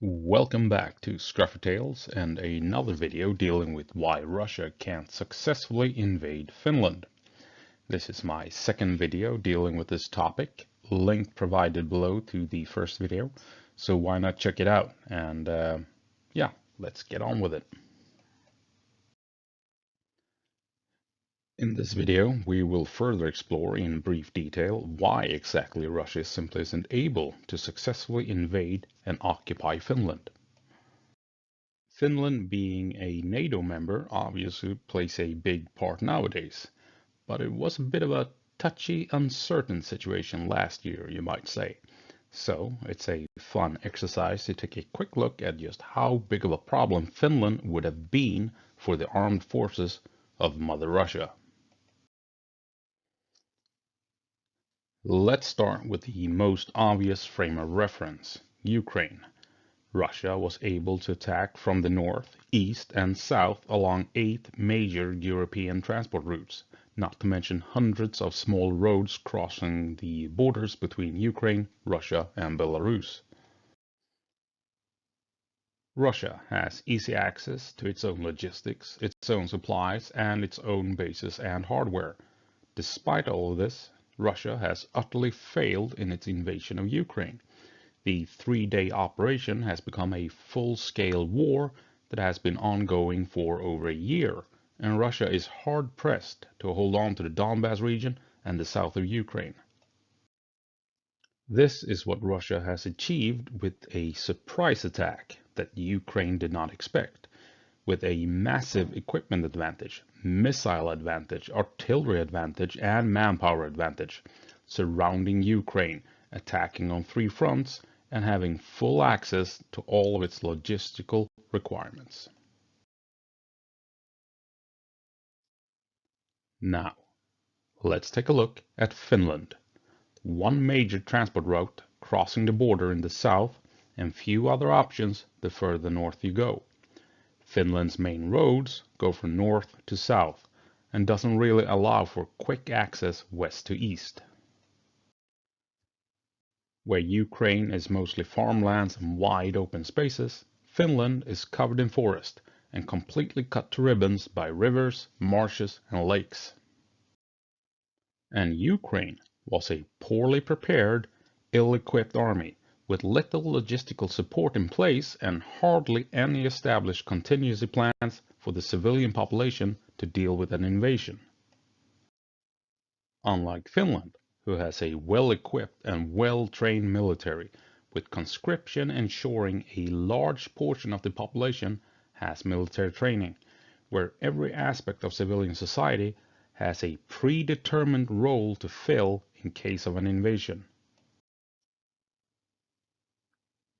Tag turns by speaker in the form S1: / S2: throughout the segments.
S1: Welcome back to SkruffyTalez and another video dealing with why Russia can't successfully invade Finland. This is my second video dealing with this topic, link provided below to the first video, so why not check it out, and yeah, let's get on with it. In this video, we will further explore in brief detail why exactly Russia simply isn't able to successfully invade and occupy Finland. Finland, being a NATO member, obviously plays a big part nowadays, but it was a bit of a touchy, uncertain situation last year, you might say. So it's a fun exercise to take a quick look at just how big of a problem Finland would have been for the armed forces of Mother Russia. Let's start with the most obvious frame of reference, Ukraine. Russia was able to attack from the north, east, and south along 8 major European transport routes, not to mention hundreds of small roads crossing the borders between Ukraine, Russia, and Belarus. Russia has easy access to its own logistics, its own supplies, and its own bases and hardware. Despite all of this, Russia has utterly failed in its invasion of Ukraine. The 3-day operation has become a full-scale war that has been ongoing for over a year, and Russia is hard-pressed to hold on to the Donbas region and the south of Ukraine. This is what Russia has achieved with a surprise attack that Ukraine did not expect, with a massive equipment advantage, missile advantage, artillery advantage, and manpower advantage, surrounding Ukraine, attacking on 3 fronts, and having full access to all of its logistical requirements. Now, let's take a look at Finland. One major transport route crossing the border in the south, and few other options the further north you go. Finland's main roads go from north to south, and doesn't really allow for quick access west to east. Where Ukraine is mostly farmlands and wide open spaces, Finland is covered in forest and completely cut to ribbons by rivers, marshes, and lakes. And Ukraine was a poorly prepared, ill-equipped army with little logistical support in place and hardly any established contingency plans for the civilian population to deal with an invasion. Unlike Finland, who has a well-equipped and well-trained military, with conscription ensuring a large portion of the population has military training, where every aspect of civilian society has a predetermined role to fill in case of an invasion.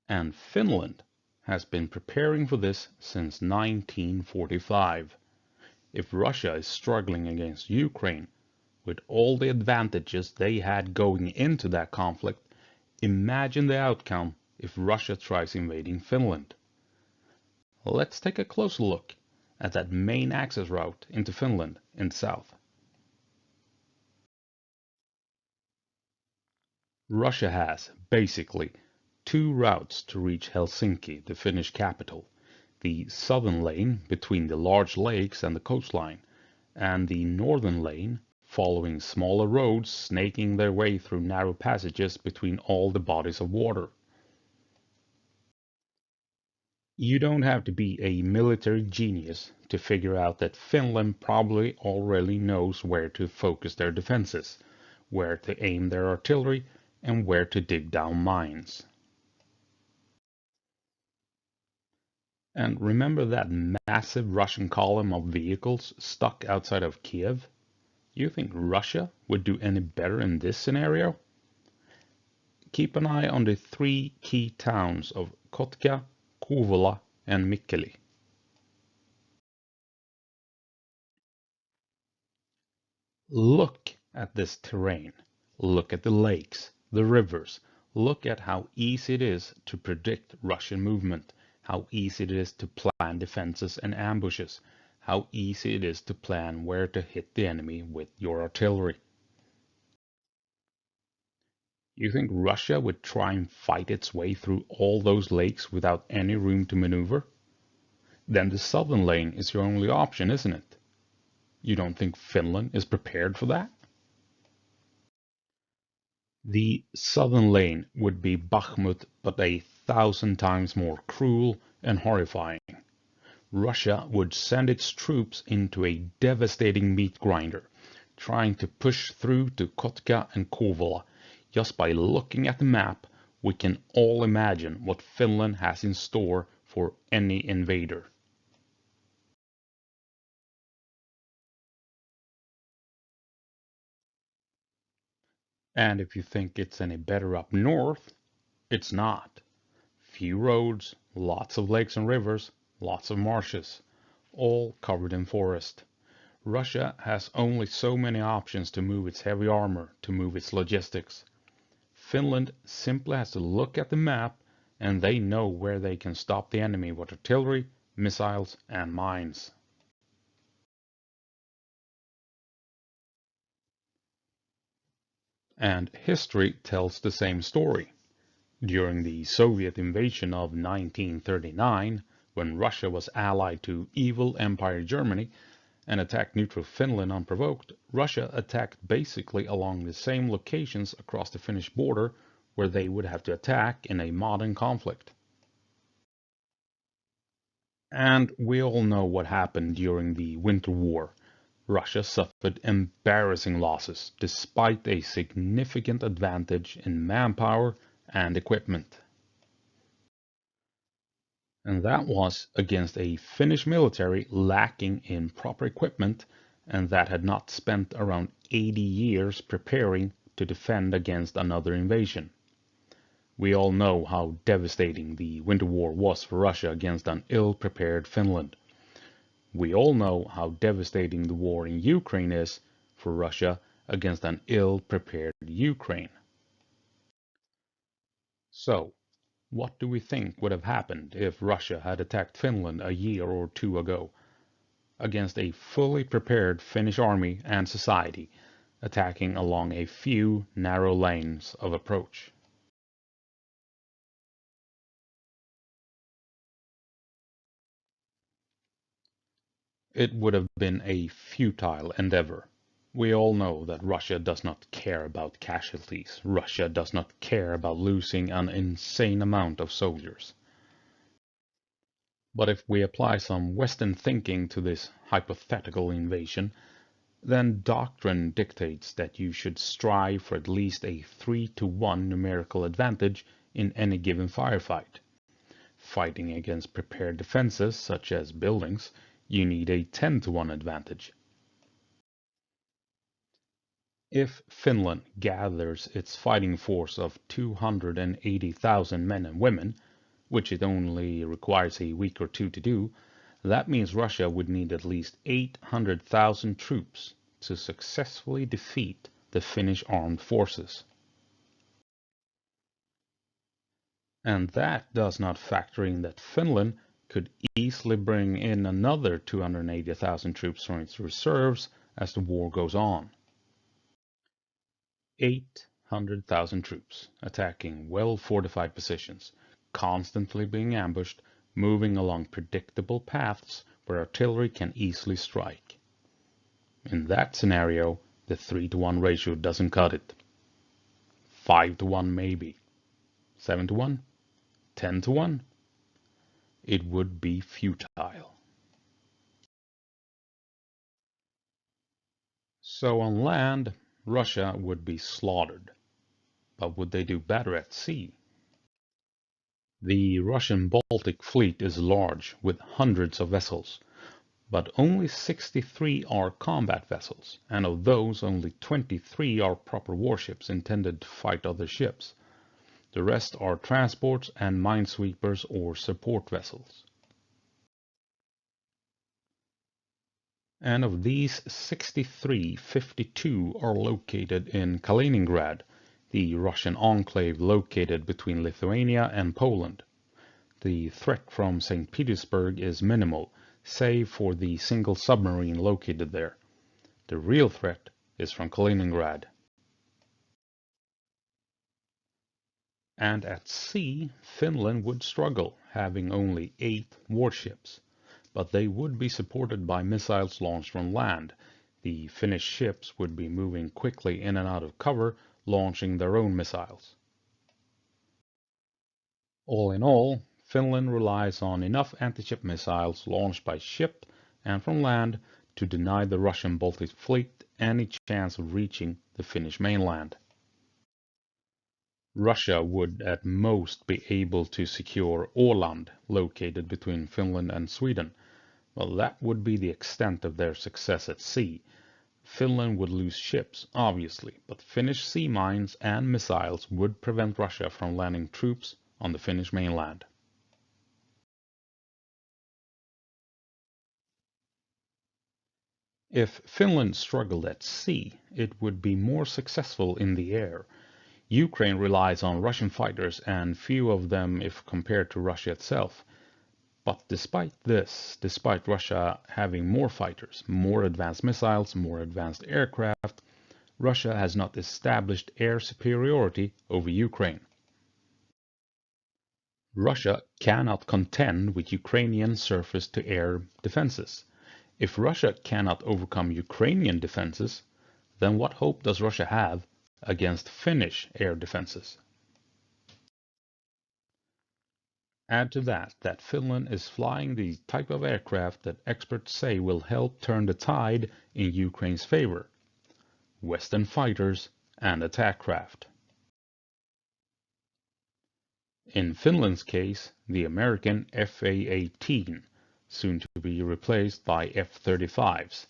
S1: And Finland has been preparing for this since 1945. If Russia is struggling against Ukraine, with all the advantages they had going into that conflict, imagine the outcome if Russia tries invading Finland. Let's take a closer look at that main access route into Finland in the south. Russia has, basically, 2 routes to reach Helsinki, the Finnish capital. The southern lane between the large lakes and the coastline, and the northern lane following smaller roads snaking their way through narrow passages between all the bodies of water. You don't have to be a military genius to figure out that Finland probably already knows where to focus their defenses, where to aim their artillery, and where to dig down mines. And remember that massive Russian column of vehicles stuck outside of Kiev? You think Russia would do any better in this scenario? Keep an eye on the 3 key towns of Kotka, Kouvola, and Mikkeli. Look at this terrain. Look at the lakes, the rivers. Look at how easy it is to predict Russian movement, how easy it is to plan defenses and ambushes, how easy it is to plan where to hit the enemy with your artillery. You think Russia would try and fight its way through all those lakes without any room to maneuver? Then the southern lane is your only option, isn't it? You don't think Finland is prepared for that? The southern lane would be Bakhmut, but 1,000 times more cruel and horrifying. Russia would send its troops into a devastating meat grinder, trying to push through to Kotka and Kouvola. Just by looking at the map, we can all imagine what Finland has in store for any invader. And if you think it's any better up north, it's not. Few roads, lots of lakes and rivers, lots of marshes, all covered in forest. Russia has only so many options to move its heavy armor, to move its logistics. Finland simply has to look at the map and they know where they can stop the enemy with artillery, missiles, and mines. And history tells the same story. During the Soviet invasion of 1939, when Russia was allied to evil Empire Germany and attacked neutral Finland unprovoked, Russia attacked basically along the same locations across the Finnish border where they would have to attack in a modern conflict. And we all know what happened during the Winter War. Russia suffered embarrassing losses despite a significant advantage in manpower and equipment. And that was against a Finnish military lacking in proper equipment and that had not spent around 80 years preparing to defend against another invasion. We all know how devastating the Winter War was for Russia against an ill-prepared Finland. We all know how devastating the war in Ukraine is for Russia against an ill-prepared Ukraine. So, what do we think would have happened if Russia had attacked Finland a year or two ago against a fully prepared Finnish army and society, attacking along a few narrow lanes of approach? It would have been a futile endeavor. We all know that Russia does not care about casualties. Russia does not care about losing an insane amount of soldiers. But if we apply some Western thinking to this hypothetical invasion, then doctrine dictates that you should strive for at least a 3-to-1 numerical advantage in any given firefight. Fighting against prepared defenses, such as buildings, you need a 10-to-1 advantage. If Finland gathers its fighting force of 280,000 men and women, which it only requires a week or two to do, that means Russia would need at least 800,000 troops to successfully defeat the Finnish armed forces. And that does not factor in that Finland could easily bring in another 280,000 troops from its reserves as the war goes on. 800,000 troops attacking well-fortified positions, constantly being ambushed, moving along predictable paths where artillery can easily strike. In that scenario, the 3-to-1 ratio doesn't cut it. 5-to-1 maybe. 7-to-1? 10-to-1? It would be futile. So on land, Russia would be slaughtered. But would they do better at sea? The Russian Baltic Fleet is large, with hundreds of vessels, but only 63 are combat vessels, and of those only 23 are proper warships intended to fight other ships. The rest are transports and minesweepers or support vessels. And of these 63, 52 are located in Kaliningrad, the Russian enclave located between Lithuania and Poland. The threat from St. Petersburg is minimal, save for the single submarine located there. The real threat is from Kaliningrad. And at sea, Finland would struggle, having only 8 warships. But they would be supported by missiles launched from land. The Finnish ships would be moving quickly in and out of cover, launching their own missiles. All in all, Finland relies on enough anti-ship missiles launched by ship and from land to deny the Russian Baltic Fleet any chance of reaching the Finnish mainland. Russia would at most be able to secure Åland, located between Finland and Sweden. Well, that would be the extent of their success at sea. Finland would lose ships, obviously, but Finnish sea mines and missiles would prevent Russia from landing troops on the Finnish mainland. If Finland struggled at sea, it would be more successful in the air. Ukraine relies on Russian fighters and few of them if compared to Russia itself. But despite this, despite Russia having more fighters, more advanced missiles, more advanced aircraft, Russia has not established air superiority over Ukraine. Russia cannot contend with Ukrainian surface-to-air defenses. If Russia cannot overcome Ukrainian defenses, then what hope does Russia have against Finnish air defenses? Add to that Finland is flying the type of aircraft that experts say will help turn the tide in Ukraine's favor: Western fighters and attack craft. In Finland's case, the American F/A-18, soon to be replaced by F-35s.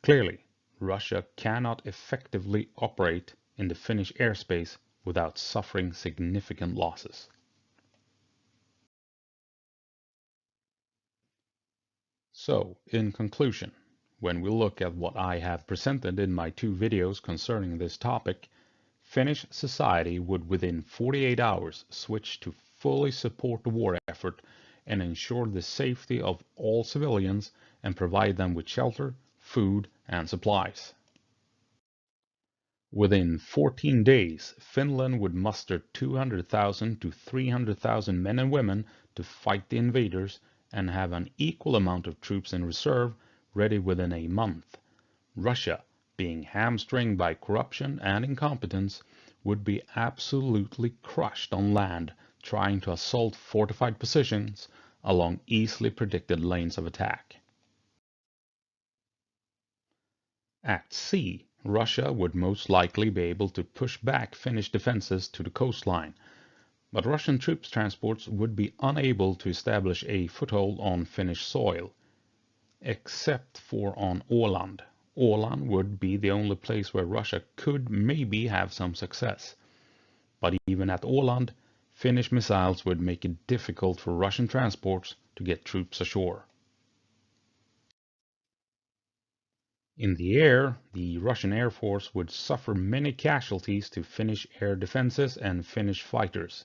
S1: Clearly, Russia cannot effectively operate in the Finnish airspace without suffering significant losses. So, in conclusion, when we look at what I have presented in my 2 videos concerning this topic, Finnish society would within 48 hours switch to fully support the war effort and ensure the safety of all civilians and provide them with shelter, food, and supplies. Within 14 days, Finland would muster 200,000 to 300,000 men and women to fight the invaders and have an equal amount of troops in reserve ready within a month. Russia, being hamstringed by corruption and incompetence, would be absolutely crushed on land trying to assault fortified positions along easily predicted lanes of attack. At sea, Russia would most likely be able to push back Finnish defenses to the coastline, but Russian troops transports would be unable to establish a foothold on Finnish soil, except for on Åland. Åland would be the only place where Russia could maybe have some success. But even at Åland, Finnish missiles would make it difficult for Russian transports to get troops ashore. In the air, the Russian Air Force would suffer many casualties to Finnish air defenses and Finnish fighters.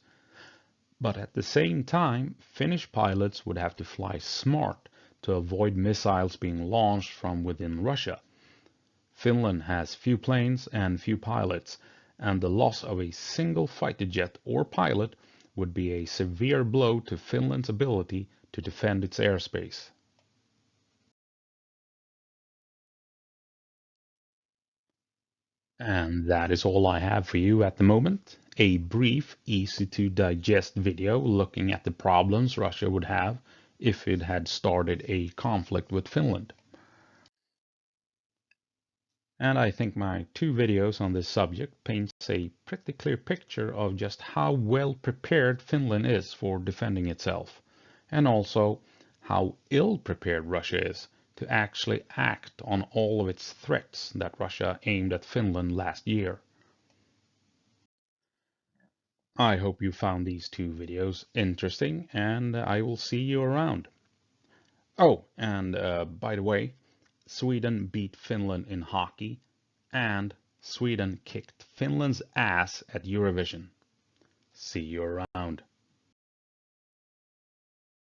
S1: But at the same time, Finnish pilots would have to fly smart to avoid missiles being launched from within Russia. Finland has few planes and few pilots, and the loss of a single fighter jet or pilot would be a severe blow to Finland's ability to defend its airspace. And that is all I have for you at the moment. A brief, easy to digest video looking at the problems Russia would have if it had started a conflict with Finland. And I think my 2 videos on this subject paints a pretty clear picture of just how well prepared Finland is for defending itself, and also how ill prepared Russia is to actually act on all of its threats that Russia aimed at Finland last year. I hope you found these 2 videos interesting, and I will see you around. Oh, and by the way, Sweden beat Finland in hockey, and Sweden kicked Finland's ass at Eurovision. See you around.